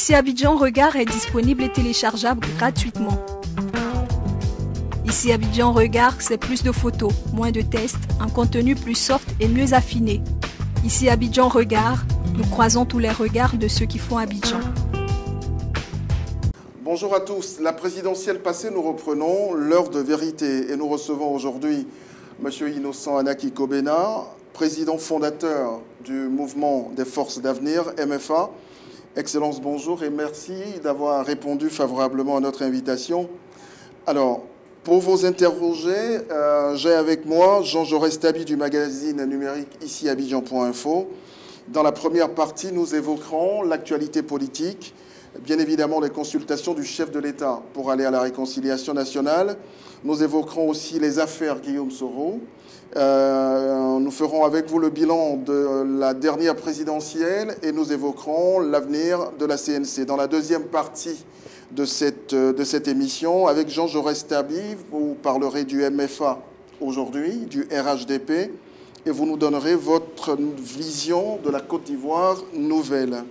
Ici Abidjan Regard est disponible et téléchargeable gratuitement. Ici Abidjan Regard, c'est plus de photos, moins de tests, un contenu plus soft et mieux affiné. Ici Abidjan Regard, nous croisons tous les regards de ceux qui font Abidjan. Bonjour à tous. La présidentielle passée, nous reprenons l'heure de vérité et nous recevons aujourd'hui M. Innocent Anaki Kobena, président fondateur du mouvement des forces d'avenir, MFA. Excellence, bonjour et merci d'avoir répondu favorablement à notre invitation. Alors, pour vous interroger, j'ai avec moi Jean Jaurès Tabi du magazine numérique ici Abidjan.info. Dans la première partie, nous évoquerons l'actualité politique, bien évidemment les consultations du chef de l'État pour aller à la réconciliation nationale. Nous évoquerons aussi les affaires Guillaume Soro. Nous ferons avec vous le bilan de la dernière présidentielle et nous évoquerons l'avenir de la CNC. Dans la deuxième partie de cette émission, avec Jean Jaurès Tabi, vous parlerez du MFA aujourd'hui, du RHDP, et vous nous donnerez votre vision de la Côte d'Ivoire nouvelle.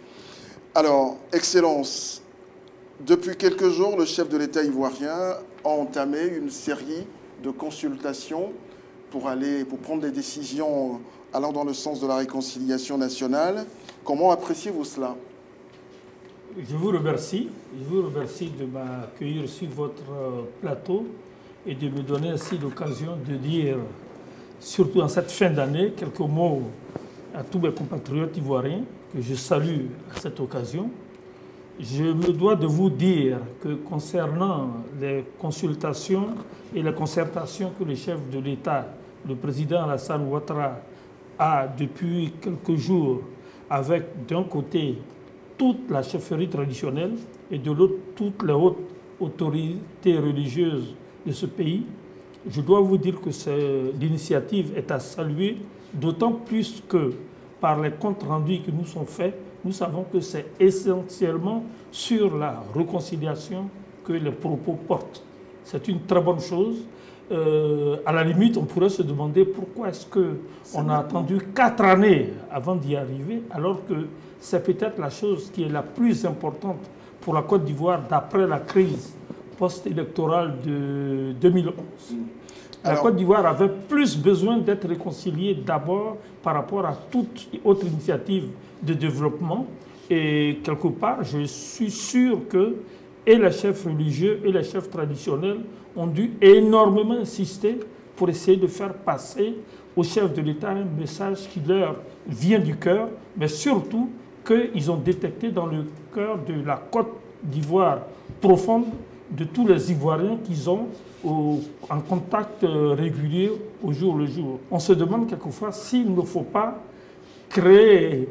Alors, Excellence, depuis quelques jours, le chef de l'État ivoirien a entamé une série de consultations pour prendre des décisions allant dans le sens de la réconciliation nationale. Comment appréciez-vous cela? Je vous remercie. Je vous remercie de m'accueillir sur votre plateau et de me donner ainsi l'occasion de dire, surtout en cette fin d'année, quelques mots à tous mes compatriotes ivoiriens que je salue à cette occasion. Je me dois de vous dire que concernant les consultations et les concertations que le chef de l'État, le président Alassane Ouattara, a depuis quelques jours avec d'un côté toute la chefferie traditionnelle et de l'autre toutes les hautes autorités religieuses de ce pays, je dois vous dire que l'initiative est à saluer, d'autant plus que par les comptes rendus qui nous sont faits, nous savons que c'est essentiellement sur la réconciliation que les propos portent. C'est une très bonne chose. À la limite, on pourrait se demander pourquoi est-ce qu'on a attendu 4 années avant d'y arriver, alors que c'est peut-être la chose qui est la plus importante pour la Côte d'Ivoire d'après la crise post-électorale de 2011. La Côte d'Ivoire avait plus besoin d'être réconciliée d'abord par rapport à toute autre initiative de développement. Et quelque part, je suis sûr que et les chefs religieux et les chefs traditionnels ont dû énormément insister pour essayer de faire passer au chef de l'État un message qui leur vient du cœur, mais surtout qu'ils ont détecté dans le cœur de la Côte d'Ivoire profonde de tous les Ivoiriens qu'ils ont en contact régulier au jour le jour. On se demande quelquefois s'il ne faut pas créer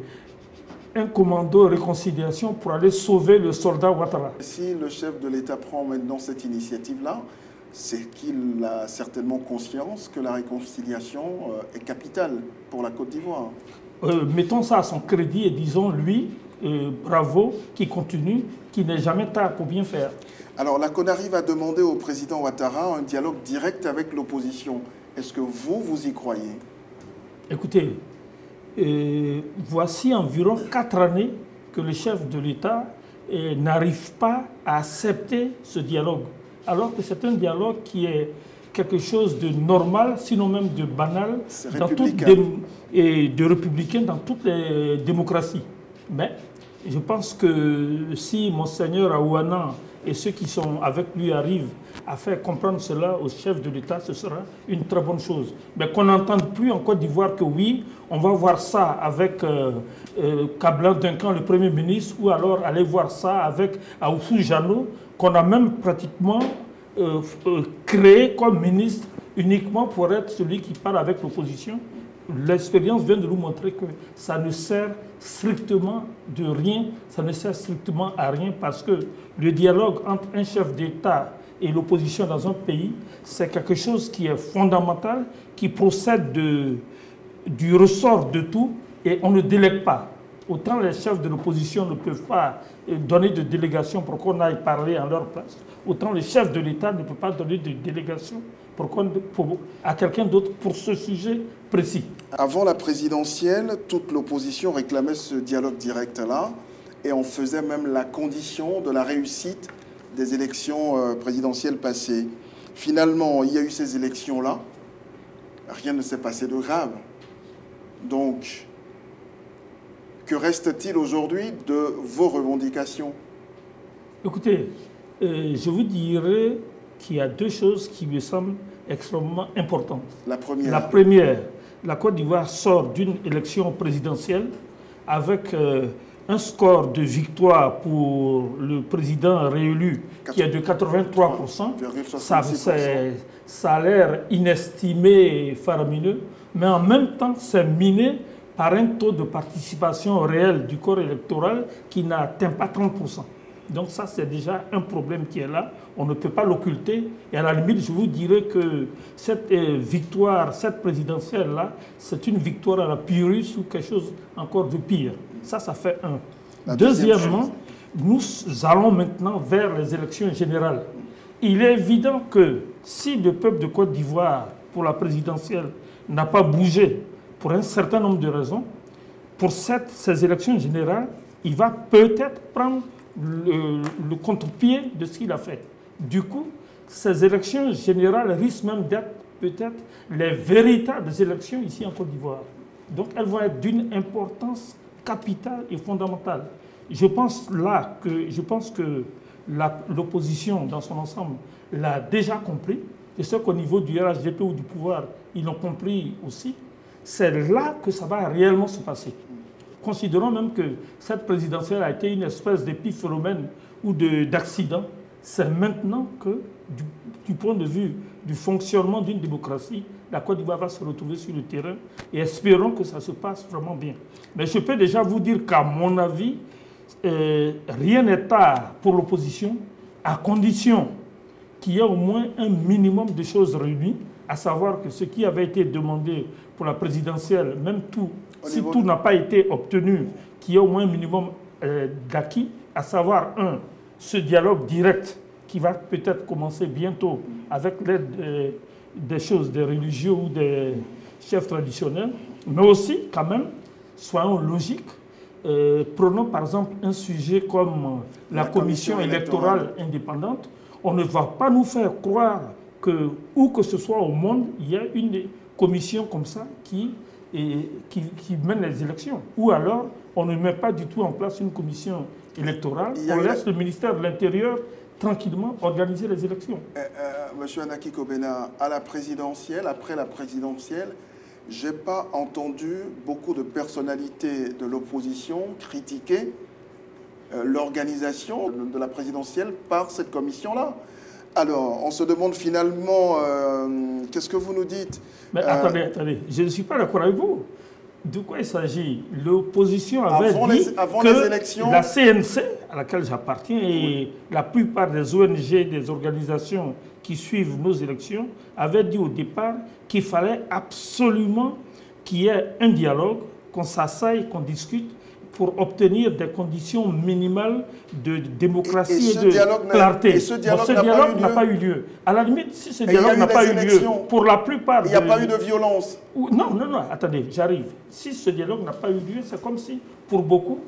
un commando réconciliation pour aller sauver le soldat Ouattara. Si le chef de l'État prend maintenant cette initiative-là, c'est qu'il a certainement conscience que la réconciliation est capitale pour la Côte d'Ivoire. Mettons ça à son crédit et disons-lui, bravo, qui continue, qui n'est jamais tard pour bien faire. Alors la CONARI va demander au président Ouattara un dialogue direct avec l'opposition. Est-ce que vous y croyez? Écoutez, voici environ 4 années que le chef de l'État n'arrive pas à accepter ce dialogue. Alors que c'est un dialogue qui est quelque chose de normal, sinon même de banal, et de républicain dans toutes les démocraties. Mais je pense que si Monseigneur Aouana et ceux qui sont avec lui arrivent à faire comprendre cela au chef de l'État, ce sera une très bonne chose. Mais qu'on n'entende plus en Côte d'Ivoire que oui, on va voir ça avec Kablan Duncan, le Premier ministre, ou alors aller voir ça avec Aoufou Jano, qu'on a même pratiquement créé comme ministre uniquement pour être celui qui parle avec l'opposition. L'expérience vient de nous montrer que ça ne sert strictement de rien, ça ne sert strictement à rien parce que le dialogue entre un chef d'État et l'opposition dans un pays, c'est quelque chose qui est fondamental, qui procède du ressort de tout et on ne délègue pas. Autant les chefs de l'opposition ne peuvent pas donner de délégation pour qu'on aille parler en leur place, autant les chefs de l'État ne peuvent pas donner de délégation à quelqu'un d'autre pour ce sujet précis. Avant la présidentielle, toute l'opposition réclamait ce dialogue direct-là. et on faisait même la condition de la réussite des élections présidentielles passées. Finalement, il y a eu ces élections-là, rien ne s'est passé de grave. Donc, que reste-t-il aujourd'hui de vos revendications? Écoutez, je vous dirais qu'il y a deux choses qui me semblent extrêmement importantes. La première. La première, la Côte d'Ivoire sort d'une élection présidentielle avec un score de victoire pour le président réélu qui est de 83%. Ça a l'air inestimé et faramineux, mais en même temps, c'est miné par un taux de participation réelle du corps électoral qui n'atteint pas 30%. Donc ça, c'est déjà un problème qui est là. On ne peut pas l'occulter. Et à la limite, je vous dirais que cette victoire, cette présidentielle-là, c'est une victoire à la Pyrrhus ou quelque chose encore de pire. Ça fait un. Deuxièmement, nous allons maintenant vers les élections générales. Il est évident que si le peuple de Côte d'Ivoire, pour la présidentielle, n'a pas bougé pour un certain nombre de raisons, pour ces élections générales, il va peut-être prendre le contre-pied de ce qu'il a fait. Du coup, ces élections générales risquent même d'être peut-être les véritables élections ici en Côte d'Ivoire. Donc elles vont être d'une importance capitale et fondamentale. Je pense que l'opposition dans son ensemble l'a déjà compris. Et ce qu'au niveau du RHDP ou du pouvoir, ils l'ont compris aussi. C'est là que ça va réellement se passer. Considérons même que cette présidentielle a été une espèce d'épiphénomène ou d'accident. C'est maintenant que, du point de vue du fonctionnement d'une démocratie, la Côte d'Ivoire va se retrouver sur le terrain et espérons que ça se passe vraiment bien. Mais je peux déjà vous dire qu'à mon avis, rien n'est tard pour l'opposition, à condition qu'il y ait au moins un minimum de choses réunies, à savoir que ce qui avait été demandé pour la présidentielle, même si tout n'a pas été obtenu, qu'il y ait au moins un minimum d'acquis, à savoir, ce dialogue direct qui va peut-être commencer bientôt avec l'aide des religieux ou des chefs traditionnels, mais aussi, quand même, soyons logiques, prenons par exemple un sujet comme la commission électorale indépendante. On ne va pas nous faire croire que, où que ce soit au monde, il y a une commission comme ça qui mène les élections. Ou alors, on ne met pas du tout en place une commission électorale, on laisse le ministère de l'Intérieur tranquillement organiser les élections. Monsieur Anaki Kobena, à la présidentielle, après la présidentielle, je n'ai pas entendu beaucoup de personnalités de l'opposition critiquer l'organisation de la présidentielle par cette commission-là. Alors, on se demande finalement, qu'est-ce que vous nous dites? Mais attendez, je ne suis pas d'accord avec vous. De quoi il s'agit? L'opposition avait dit que la CNC, à laquelle j'appartiens, et la plupart des ONG, des organisations qui suivent nos élections, avaient dit au départ qu'il fallait absolument qu'il y ait un dialogue, qu'on s'asseye, qu'on discute, pour obtenir des conditions minimales de démocratie et de clarté. Et ce dialogue n'a pas eu lieu. À la limite, si ce dialogue n'a pas eu lieu, pour la plupart... Il n'y a pas eu de violence. Non, attendez, j'arrive. Si ce dialogue n'a pas eu lieu, c'est comme si, pour beaucoup,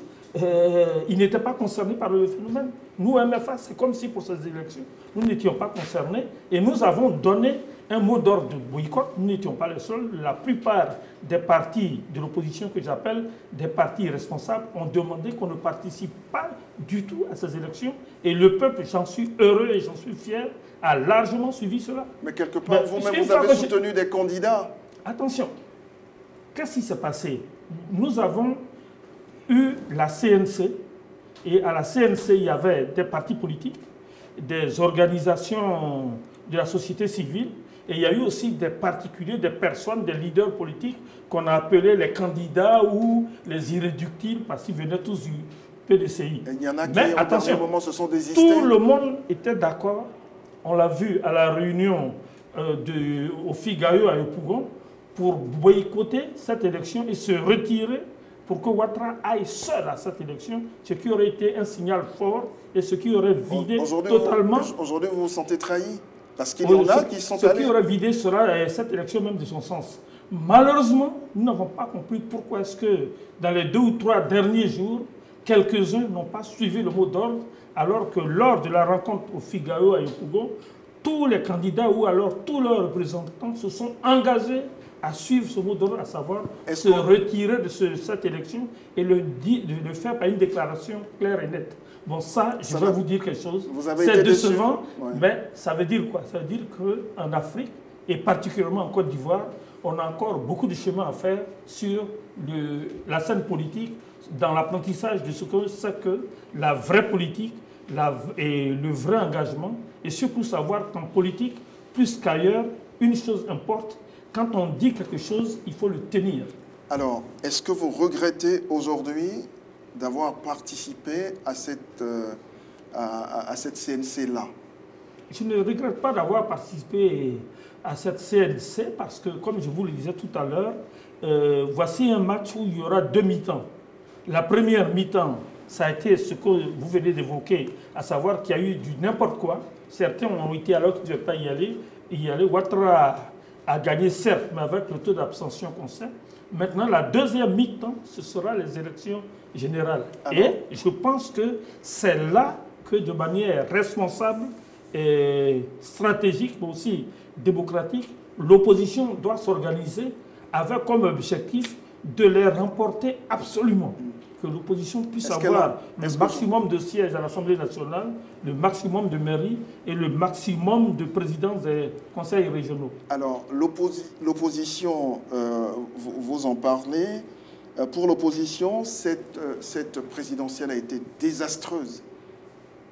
ils n'étaient pas concernés par le phénomène. Nous, MFA, c'est comme si pour ces élections, nous n'étions pas concernés et nous avons donné un mot d'ordre de boycott. Nous n'étions pas les seuls. La plupart des partis de l'opposition que j'appelle des partis responsables ont demandé qu'on ne participe pas du tout à ces élections. Et le peuple, j'en suis heureux et j'en suis fier, a largement suivi cela. Mais quelque part, vous-même, vous avez soutenu des candidats. Attention, qu'est-ce qui s'est passé? Nous avons eu la CNC, et à la CNC, il y avait des partis politiques, des organisations de la société civile, et il y a eu aussi des particuliers, des personnes, des leaders politiques qu'on a appelés les candidats ou les irréductibles, parce qu'ils venaient tous du PDCI. Et il y en a qui, mais attention, moment, se sont désistés. Tout le monde était d'accord, on l'a vu à la réunion au Figaro à Yopougon, pour boycotter cette élection et se retirer pour que Ouattara aille seul à cette élection, ce qui aurait été un signal fort et ce qui aurait vidé totalement... Aujourd'hui, vous vous sentez trahi? Parce qu'il y en a qui sont allés... Ce qui aurait vidé cette élection même de son sens. Malheureusement, nous n'avons pas compris pourquoi est-ce que dans les 2 ou 3 derniers jours, quelques-uns n'ont pas suivi le mot d'ordre, alors que lors de la rencontre au Figaro à Yopougon, tous les candidats ou alors tous leurs représentants se sont engagés à suivre ce mot d'ordre, à savoir se retirer de cette élection et le faire par une déclaration claire et nette. Bon, ça, je vais vous dire quelque chose. C'est décevant, mais ça veut dire quoi? Ça veut dire qu'en Afrique, et particulièrement en Côte d'Ivoire, on a encore beaucoup de chemin à faire sur la scène politique, dans l'apprentissage de ce que c'est que la vraie politique et le vrai engagement, et surtout savoir qu'en politique, plus qu'ailleurs, une chose importe, quand on dit quelque chose, il faut le tenir. Alors, est-ce que vous regrettez aujourd'hui d'avoir participé à cette CNC-là? Je ne regrette pas d'avoir participé à cette CNC parce que, comme je vous le disais tout à l'heure, voici un match où il y aura 2 mi-temps. La première mi-temps, ça a été ce que vous venez d'évoquer, à savoir qu'il y a eu du n'importe quoi. Certains ont été alors qu'ils ne devaient pas y aller. Ouattara a gagné, certes, mais avec le taux d'abstention qu'on sait. Maintenant, la deuxième mi-temps, ce sera les élections générales. Et je pense que c'est là que, de manière responsable et stratégique, mais aussi démocratique, l'opposition doit s'organiser avec comme objectif de les remporter absolument. Que l'opposition puisse avoir le maximum de sièges à l'Assemblée nationale, le maximum de mairies et le maximum de présidents des conseils régionaux. Alors, l'opposition, vous en parlez. Pour l'opposition, cette présidentielle a été désastreuse.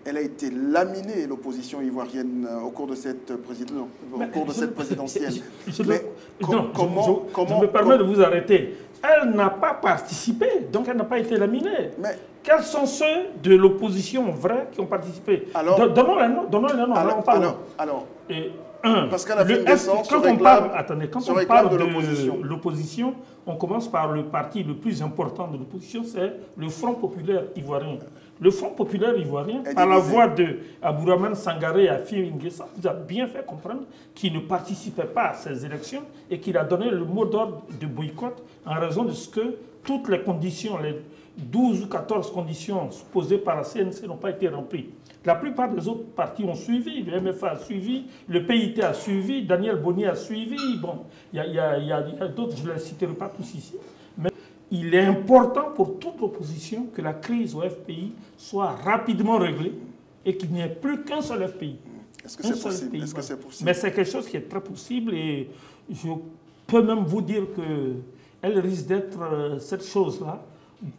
Elle a été laminée, l'opposition ivoirienne, au cours de cette présidentielle. Je me permets de vous arrêter. Elle n'a pas participé, donc elle n'a pas été laminée. Mais quels sont ceux de l'opposition vraie qui ont participé? Donnons les noms, parce qu'à la fin décembre, quand on parle de l'opposition, on commence par le parti le plus important de l'opposition, c'est le Front populaire ivoirien. Le Front populaire ivoirien, par la voix de Abdourahmane Sangaré et Affi N'Guessa, vous a bien fait comprendre qu'il ne participait pas à ces élections et qu'il a donné le mot d'ordre de boycott en raison de ce que toutes les conditions, les 12 ou 14 conditions posées par la CNC n'ont pas été remplies. La plupart des autres partis ont suivi, le MFA a suivi, le PIT a suivi, Daniel Bonnier a suivi. Bon, il y a d'autres, je ne les citerai pas tous ici. Mais il est important pour toute l'opposition que la crise au FPI soit rapidement réglée et qu'il n'y ait plus qu'un seul FPI. Est-ce que c'est possible? Est-ce que c'est possible? Mais c'est quelque chose qui est très possible et je peux même vous dire qu'elle risque d'être, cette chose-là,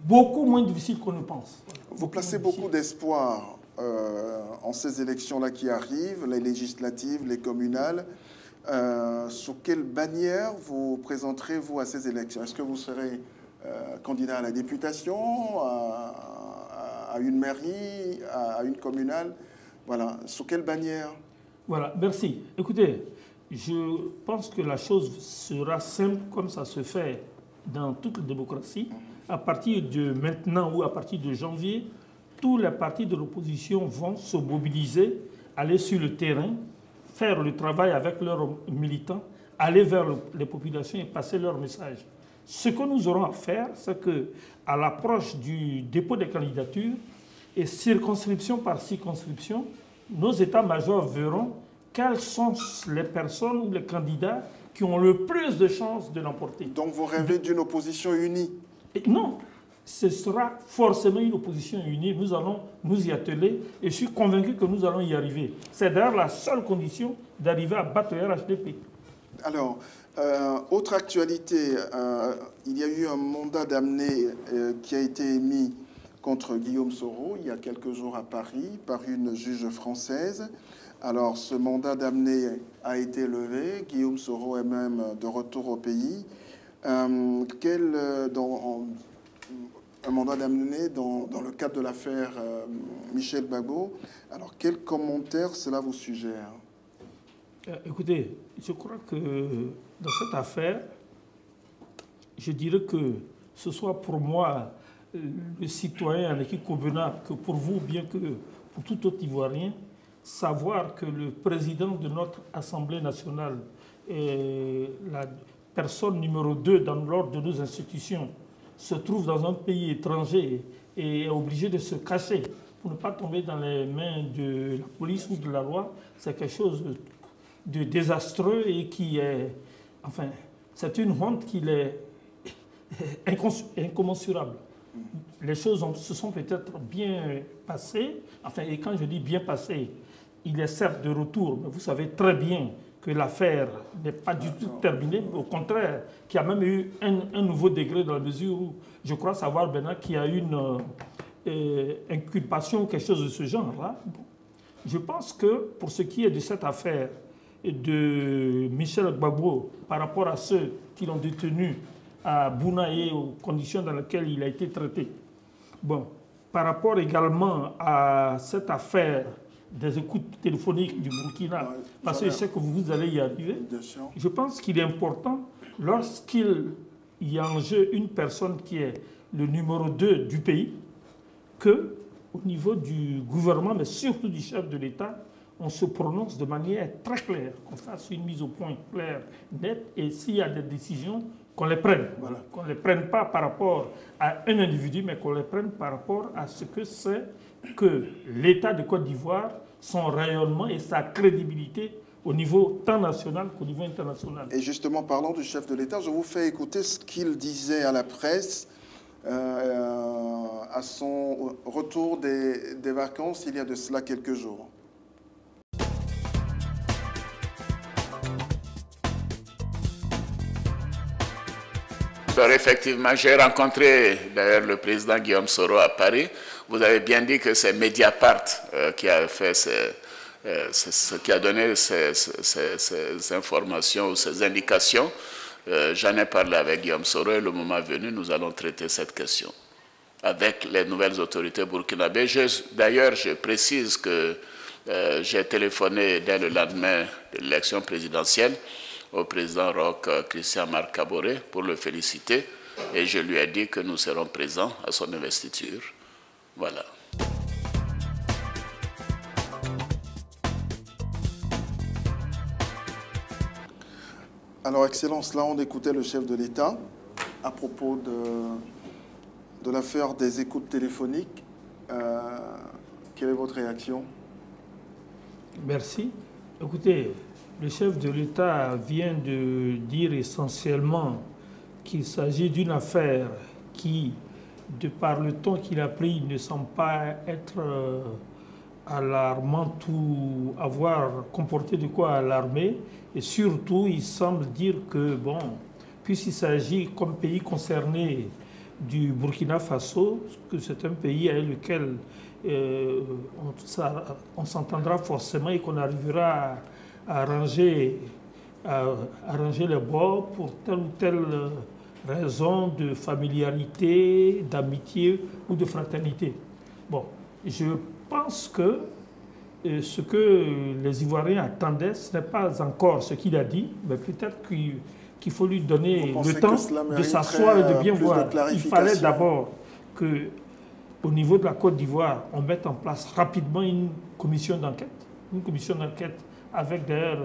beaucoup moins difficile qu'on ne pense. Vous placez beaucoup d'espoir en ces élections-là qui arrivent, les législatives, les communales. Sous quelle bannière vous présenterez-vous à ces élections? Est-ce que vous serez candidat à la députation, à une mairie, à une communale? Voilà. Sous quelle bannière? Voilà, merci. Écoutez, je pense que la chose sera simple comme ça se fait dans toute la démocratie. À partir de maintenant ou à partir de janvier, tous les partis de l'opposition vont se mobiliser, aller sur le terrain, faire le travail avec leurs militants, aller vers les populations et passer leur message. Ce que nous aurons à faire, c'est qu'à l'approche du dépôt des candidatures, et circonscription par circonscription, nos états-majors verront quelles sont les personnes ou les candidats qui ont le plus de chances de l'emporter. Donc vous rêvez d'une opposition unie? Non, ce sera forcément une opposition unie. Nous allons nous y atteler et je suis convaincu que nous allons y arriver. C'est d'ailleurs la seule condition d'arriver à battre le RHDP. Alors, autre actualité, il y a eu un mandat d'amener qui a été émis contre Guillaume Soro il y a quelques jours à Paris par une juge française. Alors, ce mandat d'amener a été levé. Guillaume Soro est même de retour au pays. Un mandat d'amener dans le cadre de l'affaire Michel Gbagbo. Alors, quel commentaire cela vous suggère? Écoutez, je crois que dans cette affaire, je dirais que ce soit pour moi, le citoyen Anaki Kobena, que pour vous, bien que pour tout autre Ivoirien, savoir que le président de notre Assemblée nationale est la personne numéro 2 dans l'ordre de nos institutions, se trouve dans un pays étranger est obligé de se cacher pour ne pas tomber dans les mains de la police ou de la loi. C'est quelque chose de désastreux et qui est... Enfin, c'est une honte qui est incommensurable. Les choses se sont peut-être bien passées. Enfin, et quand je dis bien passées, il est certes de retour, mais vous savez très bien que l'affaire n'est pas du tout terminée. Au contraire, qu'il y a même eu un nouveau degré dans la mesure où je crois savoir maintenant qu'il y a une inculpation ou quelque chose de ce genre-là. Je pense que pour ce qui est de cette affaire de Michel Gbagbo par rapport à ceux qui l'ont détenu à Bounaï aux conditions dans lesquelles il a été traité. Bon, par rapport également à cette affaire des écoutes téléphoniques du Burkina, parce que je sais que vous allez y arriver, je pense qu'il est important, lorsqu'il y a en jeu une personne qui est le numéro 2 du pays, que au niveau du gouvernement, mais surtout du chef de l'État, on se prononce de manière très claire, qu'on fasse une mise au point claire, nette, et s'il y a des décisions, qu'on les prenne. Voilà. Qu'on ne les prenne pas par rapport à un individu, mais qu'on les prenne par rapport à ce que c'est que l'État de Côte d'Ivoire, son rayonnement et sa crédibilité au niveau tant national qu'au niveau international. Et justement, parlant du chef de l'État, je vous fais écouter ce qu'il disait à la presse à son retour des vacances il y a de cela quelques jours. Alors effectivement, j'ai rencontré d'ailleurs le président Guillaume Soro à Paris. Vous avez bien dit que c'est Mediapart qui a fait qui a donné ces informations ou ces indications. J'en ai parlé avec Guillaume Soro et le moment venu, nous allons traiter cette question avec les nouvelles autorités burkinabées. D'ailleurs, je précise que j'ai téléphoné dès le lendemain de l'élection présidentielle au président Roch Christian Marc Kaboré pour le féliciter et je lui ai dit que nous serons présents à son investiture. Voilà. Alors, Excellence, là, on écoutait le chef de l'État à propos de l'affaire des écoutes téléphoniques. Quelle est votre réaction? Merci. Écoutez, le chef de l'État vient de dire essentiellement qu'il s'agit d'une affaire qui, de par le temps qu'il a pris, ne semble pas être alarmante ou avoir comporté de quoi alarmer. Et surtout, il semble dire que, bon, puisqu'il s'agit comme pays concerné du Burkina Faso, que c'est un pays avec lequel on s'entendra forcément et qu'on arrivera à arranger les bords pour telle ou telle raison de familiarité, d'amitié ou de fraternité. Bon, je pense que ce que les Ivoiriens attendaient, ce n'est pas encore ce qu'il a dit, mais peut-être qu'il faut lui donner le temps de s'asseoir et de bien voir. Il fallait d'abord qu'au niveau de la Côte d'Ivoire, on mette en place rapidement une commission d'enquête avec d'ailleurs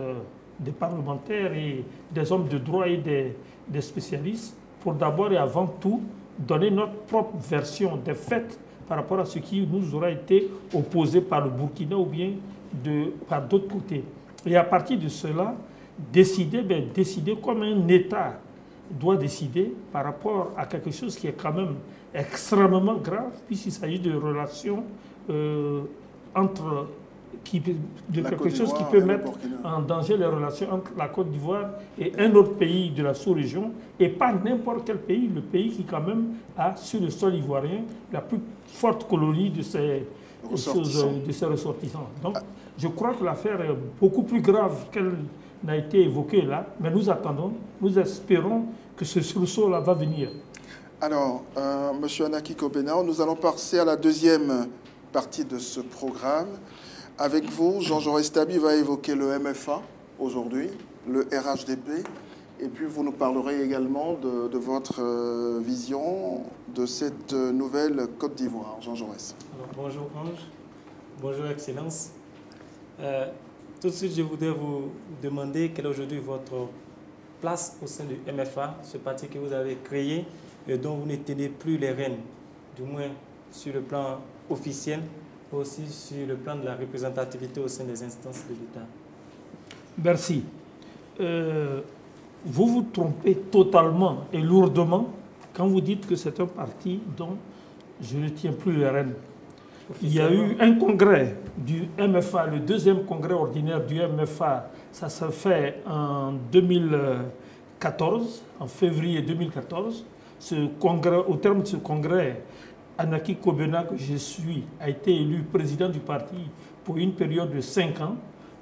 des parlementaires et des hommes de droit et des spécialistes pour d'abord et avant tout donner notre propre version des faits par rapport à ce qui nous aura été opposé par le Burkina ou bien par d'autres côtés. Et à partir de cela, décider comme un État doit décider par rapport à quelque chose qui est quand même extrêmement grave, puisqu'il s'agit de relations quelque chose qui peut mettre en danger les relations entre la Côte d'Ivoire et un autre pays de la sous-région, et pas n'importe quel pays, le pays qui quand même a sur le sol ivoirien la plus forte colonie de ses ressortissants. Donc je crois que l'affaire est beaucoup plus grave qu'elle n'a été évoquée là, mais nous attendons, nous espérons que ce sursaut-là va venir. Alors, M. Anaki Kobena, nous allons passer à la deuxième partie de ce programme. Avec vous, Jean-Jaurès Tabi va évoquer le MFA aujourd'hui, le RHDP, et puis vous nous parlerez également de votre vision de cette nouvelle Côte d'Ivoire. Jean-Jaurès. Bonjour Ange, bonjour Excellence. Tout de suite, je voudrais vous demander quelle est aujourd'hui votre place au sein du MFA, ce parti que vous avez créé et dont vous ne tenez plus les rênes, du moins sur le plan officiel, aussi sur le plan de la représentativité au sein des instances de l'État. Merci. Vous vous trompez totalement et lourdement quand vous dites que c'est un parti dont je ne tiens plus les rênes. Il y a eu un congrès du MFA, le deuxième congrès ordinaire du MFA, ça s'est fait en 2014, en février 2014. Au terme de ce congrès, Anaki Kobena, que je suis, a été élu président du parti pour une période de 5 ans.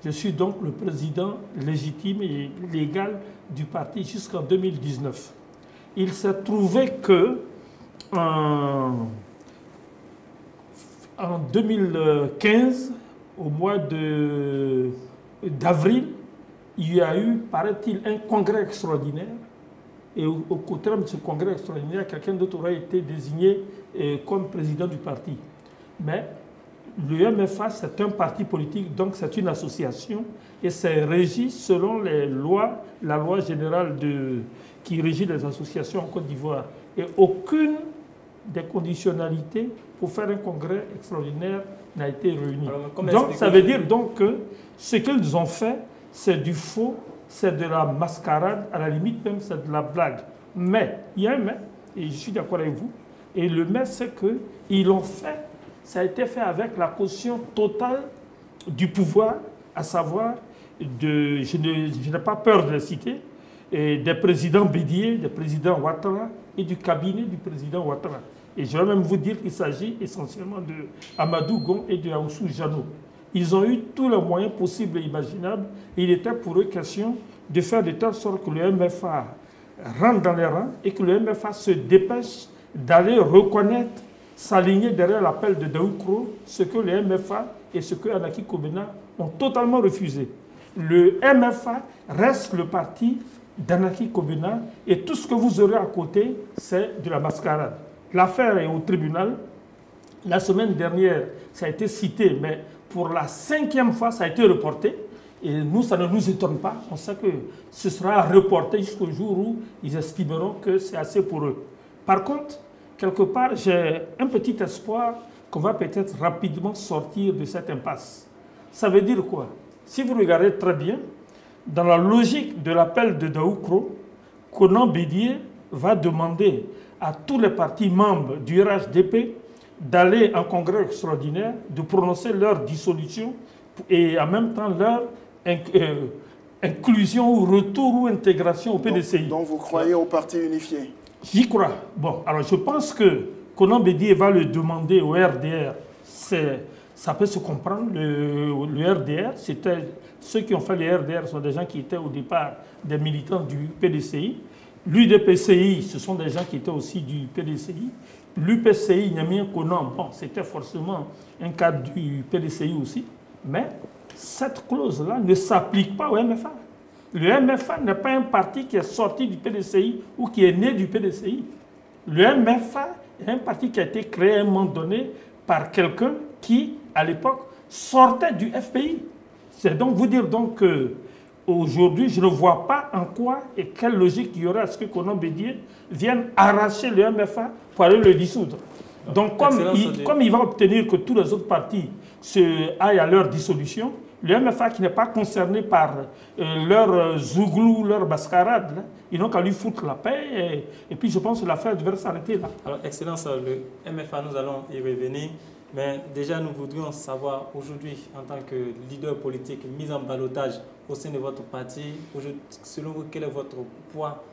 Je suis donc le président légitime et légal du parti jusqu'en 2019. Il s'est trouvé que en 2015, au mois d'avril, il y a eu, paraît-il, un congrès extraordinaire. Et au terme de ce congrès extraordinaire, quelqu'un d'autre aurait été désigné comme président du parti. Mais le MFA, c'est un parti politique, donc c'est une association, et c'est régi selon les lois, la loi générale qui régit les associations en Côte d'Ivoire. Et aucune des conditionnalités pour faire un congrès extraordinaire n'a été réunie. Donc ça veut dire donc que ce qu'ils ont fait, c'est du faux, c'est de la mascarade, à la limite même c'est de la blague. Mais, il y a un mais, et je suis d'accord avec vous, et le mais c'est qu'ils l'ont fait, ça a été fait avec la caution totale du pouvoir, à savoir, je n'ai pas peur de les citer, des présidents Bédié, des présidents Ouattara et du cabinet du président Ouattara. Et je vais même vous dire qu'il s'agit essentiellement de Amadou Gon et de Aoussou Jano. Ils ont eu tous les moyens possibles et imaginables. Et il était pour eux question de faire de telle sorte que le MFA rentre dans les rangs et que le MFA se dépêche d'aller reconnaître, s'aligner derrière l'appel de Daoukro, ce que le MFA et ce que Anaki Kobena ont totalement refusé. Le MFA reste le parti d'Anaki Kobena et tout ce que vous aurez à côté, c'est de la mascarade. L'affaire est au tribunal. La semaine dernière, ça a été cité, mais pour la 5e fois, ça a été reporté. Et nous, ça ne nous étonne pas. On sait que ce sera reporté jusqu'au jour où ils estimeront que c'est assez pour eux. Par contre, quelque part, j'ai un petit espoir qu'on va peut-être rapidement sortir de cette impasse. Ça veut dire quoi? Si vous regardez très bien, dans la logique de l'appel de Daoukro, Konan Bédié va demander à tous les partis membres du RHDP d'aller en congrès extraordinaire, de prononcer leur dissolution et en même temps leur inclusion ou retour ou intégration au PDCI. Donc vous croyez au parti unifié? J'y crois. Bon, alors je pense que Konan Bédié va le demander au RDR. Ça peut se comprendre. Le RDR, ceux qui ont fait le RDR sont des gens qui étaient au départ des militants du PDCI. L'UDPCI, ce sont des gens qui étaient aussi du PDCI. L'UPCI, Niamien Konan, bon, c'était forcément un cadre du PDCI aussi. Mais cette clause-là ne s'applique pas au MFA. Le MFA n'est pas un parti qui est sorti du PDCI ou qui est né du PDCI. Le MFA est un parti qui a été créé à un moment donné par quelqu'un qui, à l'époque, sortait du FPI. C'est donc vous dire donc que aujourd'hui, je ne vois pas en quoi et quelle logique il y aurait à ce que Konan Bédié vienne arracher le MFA pour aller le dissoudre. Donc, comme il va obtenir que tous les autres partis aillent à leur dissolution, le MFA qui n'est pas concerné par leur zouglou, leur mascarade, là, ils n'ont qu'à lui foutre la paix et puis je pense que l'affaire devrait s'arrêter là. Alors, Excellence, le MFA, nous allons y revenir. Mais déjà, nous voudrions savoir aujourd'hui, en tant que leader politique mis en ballottage au sein de votre parti, selon vous, quel est votre poids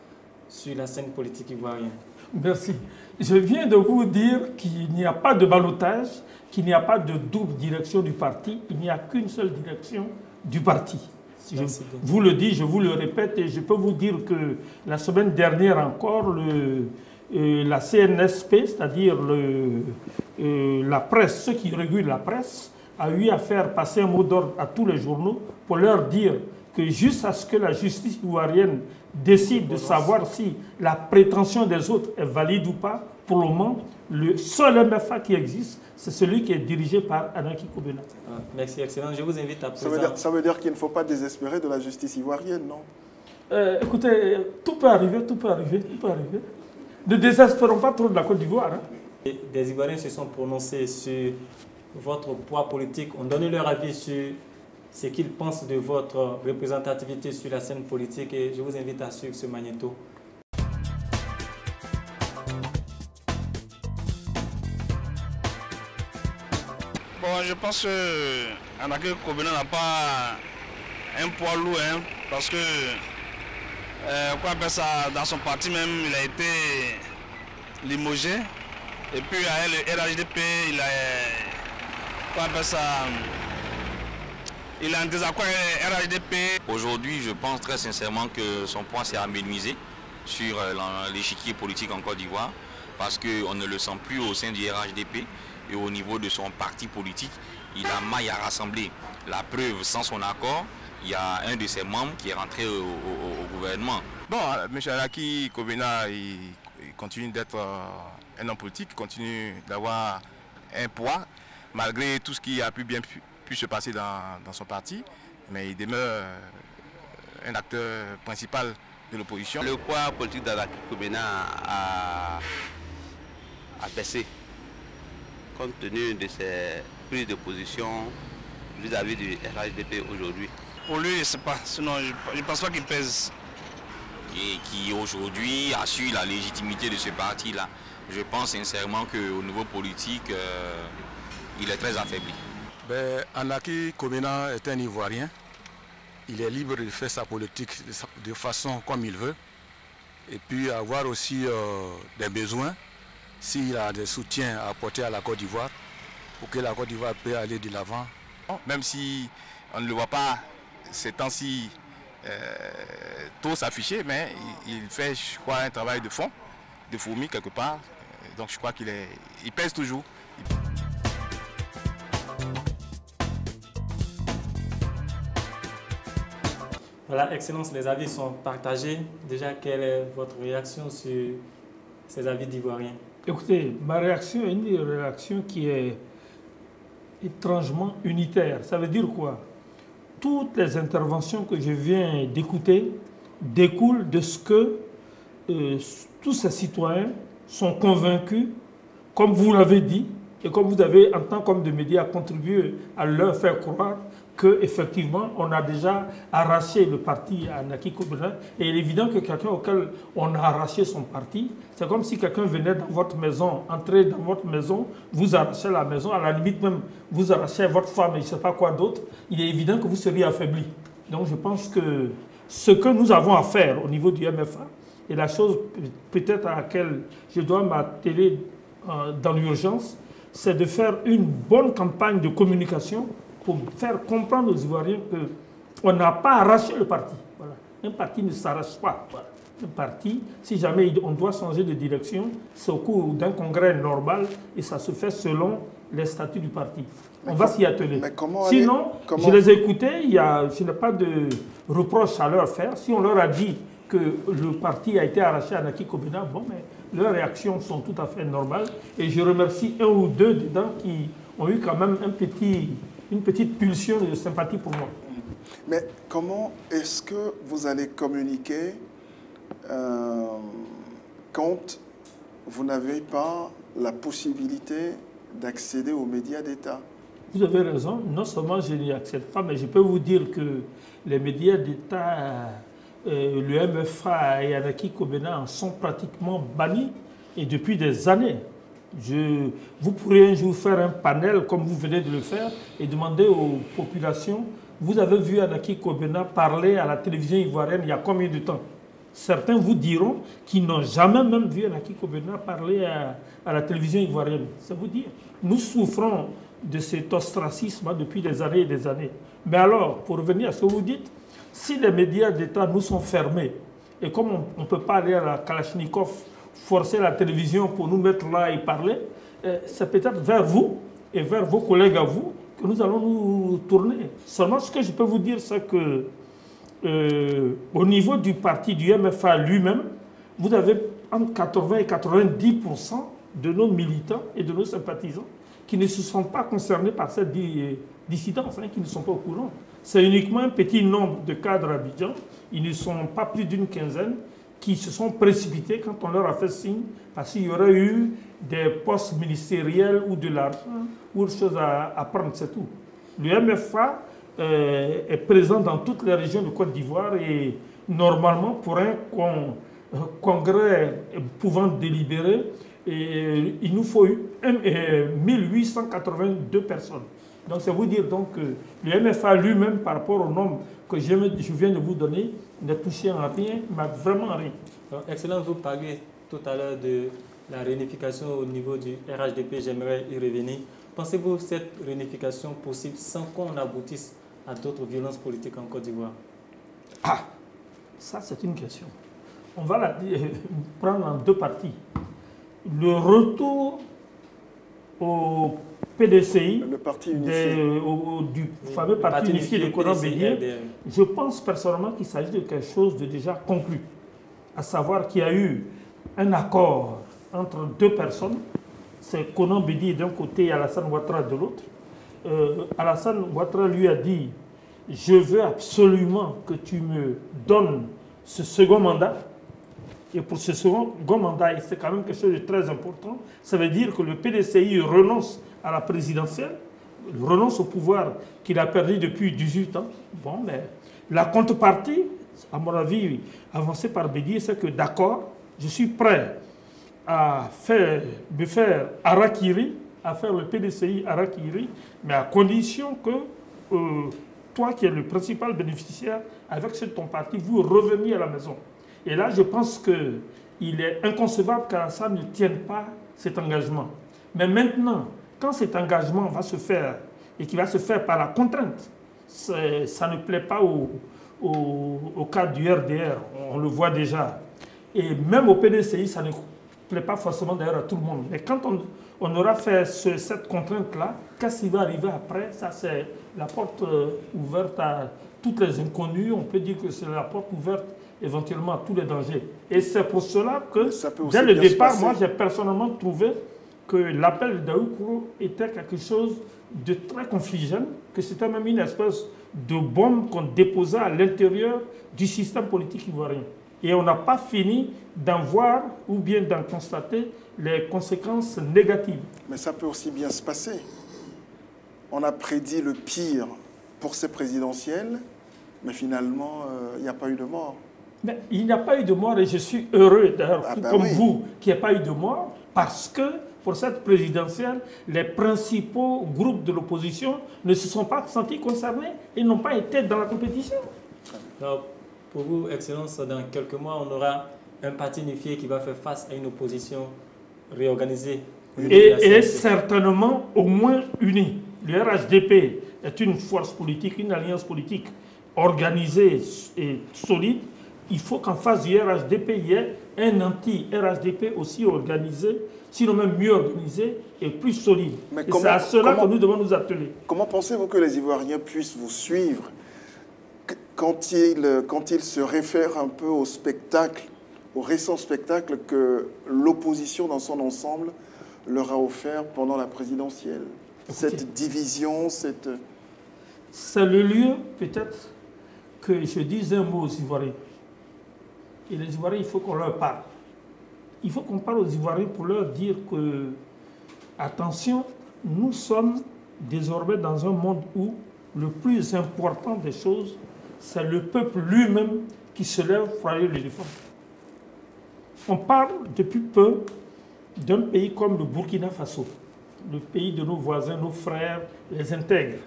sur la scène politique ivoirienne? Merci. Je viens de vous dire qu'il n'y a pas de ballottage, qu'il n'y a pas de double direction du parti, il n'y a qu'une seule direction du parti. Je vous le dis, je vous le répète, et je peux vous dire que la semaine dernière encore, la CNSP, c'est-à-dire la presse, ceux qui régulent la presse, a eu à faire passer un mot d'ordre à tous les journaux pour leur dire que juste à ce que la justice ivoirienne décide de savoir si la prétention des autres est valide ou pas, pour le moment, le seul MFA qui existe, c'est celui qui est dirigé par Anaki Kobena. Merci, Excellence. Je vous invite à présenter. Ça veut dire qu'il ne faut pas désespérer de la justice ivoirienne, non? Écoutez, tout peut arriver, tout peut arriver, tout peut arriver. Ne désespérons pas trop de la Côte d'Ivoire. Hein. Des Ivoiriens se sont prononcés sur votre poids politique, ont donné leur avis sur ce qu'ils pensent de votre représentativité sur la scène politique et je vous invite à suivre ce magnéto. Bon, je pense qu'Anaki Kobena n'a pas un poids lourd, hein, parce que dans son parti même, il a été limogé. Et puis avec le RHDP, il est en désaccord avec le RHDP. Aujourd'hui, je pense très sincèrement que son poids s'est amenuisé sur l'échiquier politique en Côte d'Ivoire, parce qu'on ne le sent plus au sein du RHDP et au niveau de son parti politique. Il a maille à rassembler. La preuve, sans son accord, il y a un de ses membres qui est rentré au gouvernement. Bon, M. Anaki Kobena, il continue d'être un homme politique, il continue d'avoir un poids, malgré tout ce qui a pu se passer dans son parti, mais il demeure un acteur principal de l'opposition. Le poids politique d'Anaki Kobena a baissé, compte tenu de ses prises de position vis-à-vis du RHDP aujourd'hui. Pour lui, je ne sais pas, sinon je ne pense pas qu'il pèse. Et qui aujourd'hui assure la légitimité de ce parti-là. Je pense sincèrement qu'au niveau politique, il est très affaibli. Anaki Kobena est un Ivoirien. Il est libre de faire sa politique de façon comme il veut. Et puis avoir aussi des besoins, s'il a des soutiens à apporter à la Côte d'Ivoire, pour que la Côte d'Ivoire puisse aller de l'avant. Même si on ne le voit pas ces temps-ci trop s'afficher, mais il fait, je crois, un travail de fond, de fourmi quelque part. Donc je crois qu'il pèse toujours. Voilà, Excellence, les avis sont partagés. Déjà, quelle est votre réaction sur ces avis d'Ivoiriens? Écoutez, ma réaction est une réaction qui est étrangement unitaire. Ça veut dire quoi? Toutes les interventions que je viens d'écouter découlent de ce que tous ces citoyens sont convaincus, comme vous l'avez dit, et comme vous avez, en tant qu'homme de médias, contribué à leur faire croire qu'effectivement, on a déjà arraché le parti à Anaki Kobena. Et il est évident que quelqu'un auquel on a arraché son parti, c'est comme si quelqu'un venait dans votre maison, entrait dans votre maison, vous arrachez la maison, à la limite même, vous arrachez votre femme et je ne sais pas quoi d'autre, il est évident que vous seriez affaibli. Donc je pense que ce que nous avons à faire au niveau du MFA, et la chose peut-être à laquelle je dois m'atteler dans l'urgence, c'est de faire une bonne campagne de communication pour faire comprendre aux Ivoiriens qu'on n'a pas arraché le parti. Voilà. Un parti ne s'arrache pas. Voilà. Un parti, si jamais on doit changer de direction, c'est au cours d'un congrès normal et ça se fait selon les statuts du parti. On va s'y atteler. Sinon, je les ai écoutés, je n'ai pas de reproche à leur faire. Si on leur a dit que le parti a été arraché à Anaki Kobena, bon, mais leurs réactions sont tout à fait normales. Et je remercie un ou deux dedans qui ont eu quand même une petite pulsion de sympathie pour moi. Mais comment est-ce que vous allez communiquer quand vous n'avez pas la possibilité d'accéder aux médias d'État? Vous avez raison. Non seulement je n'y accède pas, mais je peux vous dire que les médias d'État, le MFA et Anaki Kobena en sont pratiquement bannis et depuis des années. Vous pourrez un jour faire un panel comme vous venez de le faire et demander aux populations, vous avez vu Anaki Kobena parler à la télévision ivoirienne il y a combien de temps? Certains vous diront qu'ils n'ont jamais même vu Anaki Kobena parler à la télévision ivoirienne. Ça vous dit? Nous souffrons de cet ostracisme depuis des années et des années. Mais alors, pour revenir à ce que vous dites, si les médias d'État nous sont fermés, et comme on ne peut pas aller à la Kalachnikov forcer la télévision pour nous mettre là et parler, c'est peut-être vers vous et vers vos collègues à vous que nous allons nous tourner. Seulement, ce que je peux vous dire, c'est que au niveau du parti, du MFA lui-même, vous avez entre 80 et 90% de nos militants et de nos sympathisants qui ne se sont pas concernés par cette dissidence, qui ne sont pas au courant. C'est uniquement un petit nombre de cadres à Abidjan, ils ne sont pas plus d'une quinzaine, qui se sont précipités quand on leur a fait signe, parce qu'il y aurait eu des postes ministériels ou de l'argent ou autre chose à prendre, c'est tout. Le MFA est présent dans toutes les régions de Côte d'Ivoire et normalement pour un congrès pouvant délibérer, il nous faut 1882 personnes. Donc c'est vous dire donc que le MFA lui-même par rapport au nombre que je viens de vous donner ne touché en rien, mais vraiment en rien. Donc, Excellence, vous parliez tout à l'heure de la réunification au niveau du RHDP, j'aimerais y revenir. Pensez-vous cette réunification possible sans qu'on aboutisse à d'autres violences politiques en Côte d'Ivoire? Ah, ça c'est une question. On va la prendre en deux parties. Le retour au PDCI, le parti unifié. du fameux parti unifié de Conan Bédié, je pense personnellement qu'il s'agit de quelque chose de déjà conclu. À savoir qu'il y a eu un accord entre deux personnes, c'est Conan Bédié d'un côté et Alassane Ouattara de l'autre. Alassane Ouattara lui a dit « Je veux absolument que tu me donnes ce second mandat ». Et pour ce second mandat, c'est quand même quelque chose de très important, ça veut dire que le PDCI renonce à la présidentielle, renonce au pouvoir qu'il a perdu depuis 18 ans. Bon, mais la contrepartie, à mon avis, avancée par Bédié, c'est que d'accord, je suis prêt à me faire harakiri, à faire le PDCI harakiri, mais à condition que toi qui es le principal bénéficiaire, avec ton parti, vous reveniez à la maison. Et là, je pense qu'il est inconcevable qu'Alassane ne tienne pas cet engagement. Mais maintenant, quand cet engagement va se faire, et qui va se faire par la contrainte, ça ne plaît pas au cadre du RDR, on le voit déjà. Et même au PDCI, ça ne plaît pas forcément d'ailleurs à tout le monde. Mais quand on aura fait cette contrainte-là, qu'est-ce qui va arriver après? Ça, c'est la porte ouverte à toutes les inconnues. On peut dire que c'est la porte ouverte éventuellement à tous les dangers. Et c'est pour cela que, dès le départ, moi, j'ai personnellement trouvé que l'appel de Daoukro était quelque chose de très confligent, que c'était même une espèce de bombe qu'on déposait à l'intérieur du système politique ivoirien. Et on n'a pas fini d'en voir ou bien d'en constater les conséquences négatives. Mais ça peut aussi bien se passer. On a prédit le pire pour ces présidentielles, mais finalement, il n'y a pas eu de mort. Mais il n'y a pas eu de mort et je suis heureux, d'ailleurs, comme vous, qu'il n'y ait pas eu de mort, parce que pour cette présidentielle, les principaux groupes de l'opposition ne se sont pas sentis concernés et n'ont pas été dans la compétition. Alors, pour vous, Excellence, dans quelques mois, on aura un parti unifié qui va faire face à une opposition réorganisée. Et certainement au moins unie. Le RHDP est une force politique, une alliance politique organisée et solide. Il faut qu'en face du RHDP, il y ait un anti-RHDP aussi organisé, sinon même mieux organisé et plus solide. Et c'est à cela que nous devons nous atteler. Comment pensez-vous que les Ivoiriens puissent vous suivre quand ils se réfèrent un peu au spectacle, au récent spectacle que l'opposition dans son ensemble leur a offert pendant la présidentielle? Cette division, cette... C'est le lieu, peut-être, que je dise un mot aux Ivoiriens. Et les Ivoiriens, il faut qu'on leur parle. Il faut qu'on parle aux Ivoiriens pour leur dire que, attention, nous sommes désormais dans un monde où le plus important des choses, c'est le peuple lui-même qui se lève pour aller le défendre. On parle depuis peu d'un pays comme le Burkina Faso, le pays de nos voisins, nos frères, les intègres.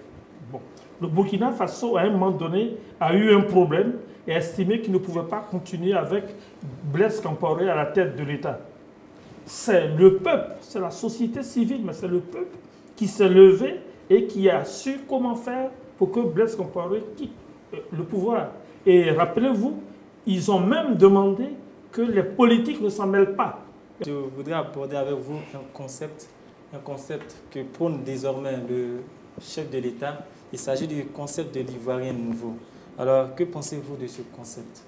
Bon. Le Burkina Faso, à un moment donné, a eu un problème et a estimé qu'il ne pouvait pas continuer avec Blaise Compaoré à la tête de l'État. C'est le peuple, c'est la société civile, mais c'est le peuple qui s'est levé et qui a su comment faire pour que Blaise Compaoré quitte le pouvoir. Et rappelez-vous, ils ont même demandé que les politiques ne s'en mêlent pas. Je voudrais aborder avec vous un concept que prône désormais le chef de l'État. Il s'agit du concept de l'Ivoirien nouveau. Alors, que pensez-vous de ce concept?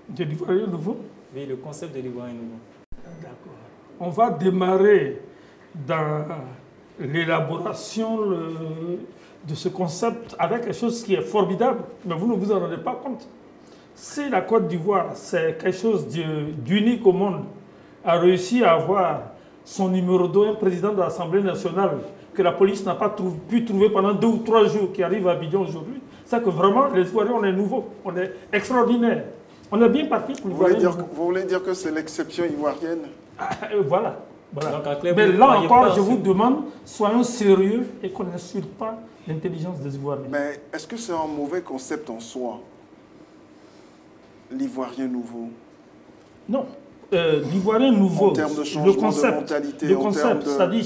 De l'Ivoirien nouveau? Oui, le concept de l'Ivoirien nouveau. D'accord. On va démarrer dans l'élaboration de ce concept avec quelque chose qui est formidable, mais vous ne vous en rendez pas compte. Si la Côte d'Ivoire, c'est quelque chose d'unique au monde, a réussi à avoir son numéro 2, un président de l'Assemblée nationale, que la police n'a pas pu trouver pendant 2 ou 3 jours, qui arrive à Abidjan aujourd'hui, c'est que vraiment, les Ivoiriens, on est nouveaux, on est extraordinaires. On est bien parti pour l'Ivoirien. Vous voulez dire que c'est l'exception ivoirienne? Voilà. Donc, mais là encore, je vous demande, soyons sérieux et qu'on n'insulte pas l'intelligence des Ivoiriens. Mais est-ce que c'est un mauvais concept en soi, l'Ivoirien nouveau? Non. L'Ivoirien nouveau, en termes de changement de mentalité, le concept, c'est-à-dire,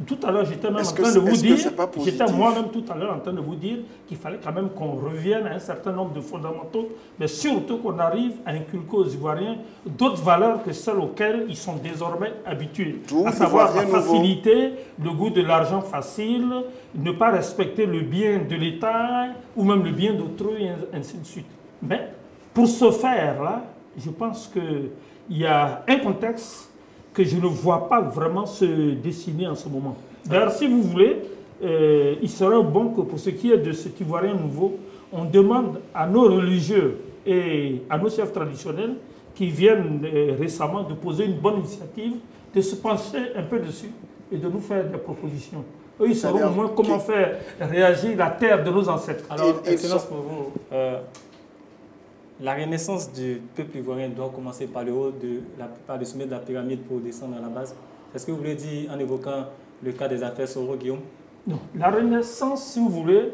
tout à l'heure, j'étais même en train de vous dire, j'étais moi-même tout à l'heure en train de vous dire qu'il fallait quand même qu'on revienne à un certain nombre de fondamentaux, mais surtout qu'on arrive à inculquer aux Ivoiriens d'autres valeurs que celles auxquelles ils sont désormais habitués. À savoir la facilité, le goût de l'argent facile, ne pas respecter le bien de l'État ou même le bien d'autrui, et ainsi de suite. Mais pour ce faire-là, je pense qu'il y a un contexte que je ne vois pas vraiment se dessiner en ce moment. D'ailleurs, si vous voulez, il serait bon que pour ce qui est de cet Ivoirien nouveau, on demande à nos religieux et à nos chefs traditionnels qui viennent récemment de poser une bonne initiative, de se pencher un peu dessus et de nous faire des propositions. Eux, ils sauront au moins comment faire réagir la terre de nos ancêtres. Alors, Excellence, pour vous, la renaissance du peuple ivoirien doit commencer par le haut, par le sommet de la pyramide pour descendre à la base. Est-ce que vous voulez dire en évoquant le cas des affaires Soro, Guillaume? Non. La renaissance, si vous voulez,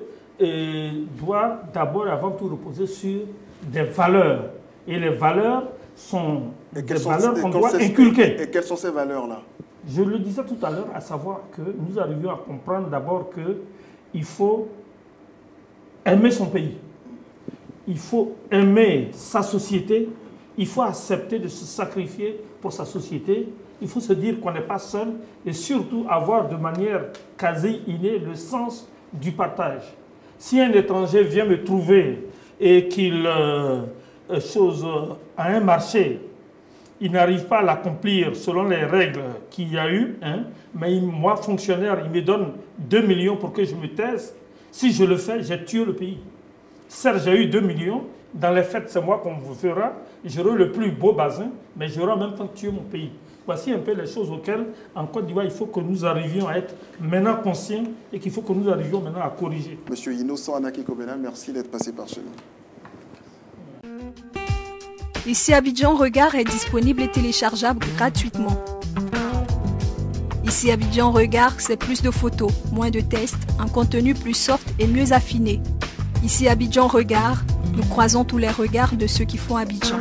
doit d'abord et avant tout reposer sur des valeurs. Et les valeurs sont des valeurs qu'on doit inculquer. Et quelles sont ces valeurs-là? Je le disais tout à l'heure, à savoir que nous arrivions à comprendre d'abord qu'il faut aimer son pays. Il faut aimer sa société, il faut accepter de se sacrifier pour sa société, il faut se dire qu'on n'est pas seul et surtout avoir de manière quasi innée le sens du partage. Si un étranger vient me trouver et qu'il a un marché, il n'arrive pas à l'accomplir selon les règles qu'il y a eu, mais moi, fonctionnaire, il me donne 2 millions pour que je me taise, si je le fais, j'ai tué le pays. Certes, j'ai eu 2 millions. Dans les fêtes, c'est moi qu'on vous fera. J'aurai le plus beau bazin, mais j'aurai en même temps tué mon pays. Voici un peu les choses auxquelles, en Côte d'Ivoire, il faut que nous arrivions à être maintenant conscients et qu'il faut que nous arrivions maintenant à corriger. Monsieur Innocent Anaki Kobena, merci d'être passé par chez nous. Ici, Abidjan Regard est disponible et téléchargeable gratuitement. Ici, Abidjan Regard, c'est plus de photos, moins de tests, un contenu plus soft et mieux affiné. Ici Abidjan Regard, nous croisons tous les regards de ceux qui font Abidjan.